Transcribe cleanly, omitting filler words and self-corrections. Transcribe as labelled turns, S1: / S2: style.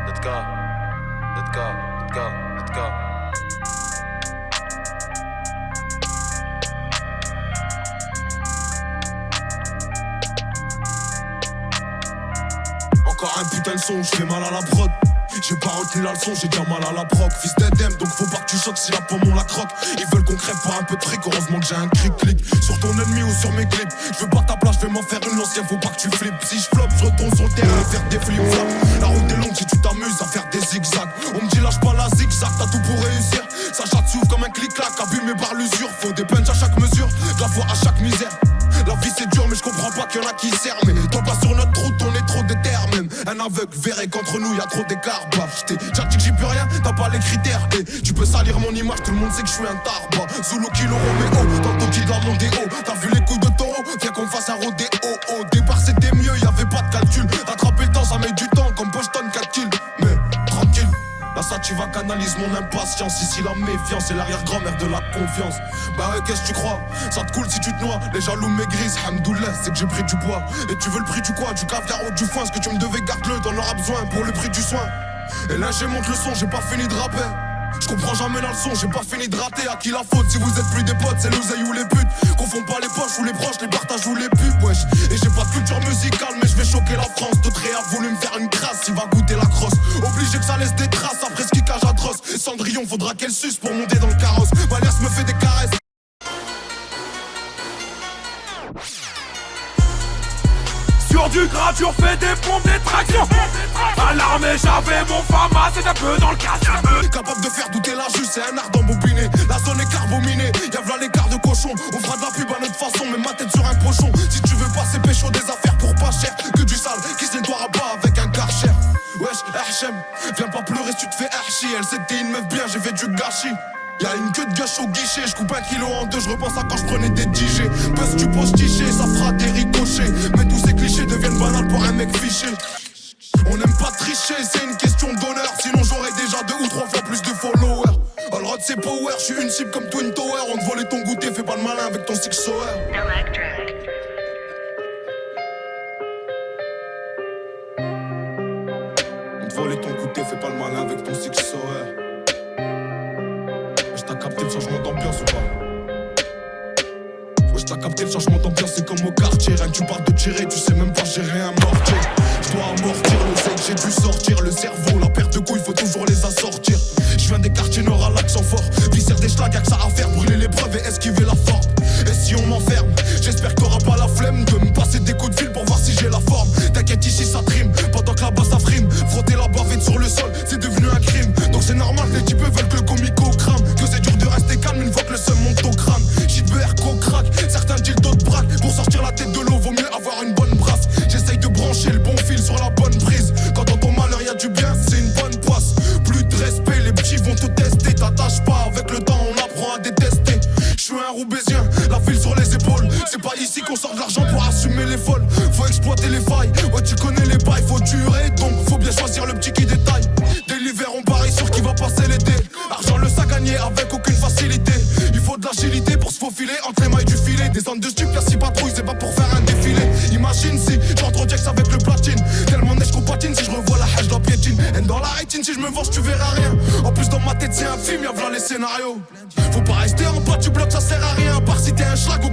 S1: let's go, let's go, let's go, let's go.
S2: Encore un putain de son, j'fais mal à la prod. J'ai pas retenu la leçon, j'ai déjà mal à la proc. Fils d'Edem, donc faut pas que tu choques si la pomme on la croque. Ils veulent qu'on crève pour un peu de fric, heureusement que j'ai un cric-clic sur ton ennemi ou sur mes clips. Je veux pas ta place, je vais m'en faire une l'ancien, faut pas que tu flippes. Si je floppe, je retourne sur le terrain et faire des flip-flops. La route est longue si tu t'amuses à faire des zigzags. On me dit lâche pas la zigzag, t'as tout pour réussir. Ça chatte s'ouvre comme un clic-clac, abîmé par l'usure. Faut des punchs à chaque mesure, de la foi à chaque misère. La vie c'est dur mais je comprends pas qu'il y en a qui servent. Mais toi pas sur notre route, on est trop déter même. Un aveugle verrait qu'entre nous y a trop d'écart. Bah j't'ai déjà dit que j'y peux rien, t'as pas les critères. Et tu peux salir mon image, tout le monde sait que je suis un tarba. Zulu kilo Roméo, dans ton qui de la mondéo. T'as vu les coups de taureau, viens qu'on fasse un rodéo. Au départ c'était mieux, y'avait pas de calcul. Rattraper le temps ça met du temps comme Boston 4 kills. Mais tranquille, là ça tu vas canalise mon impatience. Ici la méfiance et l'arrière-grand-mère de la confiance. Bah ouais qu'est-ce que tu crois, ça te coule si tu te noies. Les jaloux maigrissent, hamdoullah c'est que j'ai pris du poids. Et tu veux le prix du quoi, du caviar ou du foin. Ce que tu me devais garde-le, t'en auras besoin pour le prix du soin. Et là j'ai monte le son, j'ai pas fini de rapper. Je comprends jamais la leçon, j'ai pas fini de rater. À qui la faute si vous êtes plus des potes, c'est l'oseille ou les putes. Confonds pas les poches ou les proches, les partages ou les pubs, wesh. Et j'ai pas de culture musicale mais je vais choquer la France. D'autres a voulu me faire une crasse, il va goûter la crosse. Obligé que ça laisse des traces après ce kickage atroce. Et Cendrillon faudra qu'elle suce pour monter dans le carrosse. Valias me fait des caresses.
S3: Sur du gradure, fais des pompes, des tractions. À l'armée, j'avais mon fama, c'est un peu dans le casse.
S2: Capable de faire douter la juge, c'est un art d'embobiné. La zone est carbominée, y'a v'là l'écart de cochon. On fera de la pub à notre façon, mais ma tête sur un pochon. Si tu veux passer pécho des affaires pour pas cher, que du sale qui se nettoiera pas avec un karcher. Wesh, Hachem, viens pas pleurer si tu te fais archi. Elle c'était une meuf bien, j'ai fait du gâchis. Y'a une queue de gâche au guichet, je coupe 1 kilo en deux, je repense à quand je prenais des DJ. Buzz tu poses tiché, ça fera des ricochets. Mais tous ces clichés deviennent banals pour un mec fiché. On n'aime pas tricher, c'est une question d'honneur. Sinon j'aurais déjà 2 ou 3 fois plus de followers. Allroad c'est power, je suis une cible comme Twin Tower. On te volait ton goûter, fais pas le malin avec ton six sour. On te volait ton goûter, fais pas le malin avec ton six sour. T'as capté le changement d'ambiance ou pas? Wesh t'as capté le changement d'ambiance, c'est comme au quartier. Rien que tu parles de tirer, tu sais même pas gérer un mortier. Je dois amortir le sec, j'ai dû sortir le cerveau. La perte de couilles, faut toujours les assortir. Je viens des quartiers nord à l'accent fort. Viscère des schlags, y'a que ça à faire. Brûler l'épreuve et esquiver la forte. Et si on m'enferme, j'espère que t'auras pas la flemme de me passer des coups de fil pour voir si j'ai la forme. T'inquiète ici ça trime, pendant que là-bas ça frime. Frotter la bavette sur le sol, c'est devenu un crime. Donc c'est normal que les types veulent que le comico crame. Que c'est dur de rester calme une fois que le seum monte au crâne. Shit beurre, crack, certains disent d'autres braques. Pour sortir la tête de l'eau, vaut mieux avoir une bonne brasse. J'essaye de brancher le bon fil sur la bonne prise. Quand dans ton malheur y'a du bien, c'est une bonne passe. Plus de respect, les petits vont te tester. T'attaches pas, avec le temps on apprend à détester. Je suis un Roubaisien, la ville sur les épaules. C'est pas ici qu'on sort de l'argent pour assumer les folles. Faut exploiter les failles, ouais tu connais les bails. Faut durer donc faut bien choisir le petit qui détaille. Dès l'hiver on parie sur qui va passer l'été. Argent le sac gagné avec aucune facilité. Il faut de l'agilité pour se faufiler entre les mailles du filet. Des zones de stup, y'a 6 patrouilles, c'est pas pour faire un défilé. Imagine si j'entre au Jax avec le platine. Tellement neige qu'on patine, si je revois la hache, la piétine. Et dans la rétine, si je me venge, tu verras rien. En plus dans ma tête c'est un film, y'a v'là les scénarios. Faut pas rester en bas du bloc, ça sert à rien. À part si t'es un schlag ou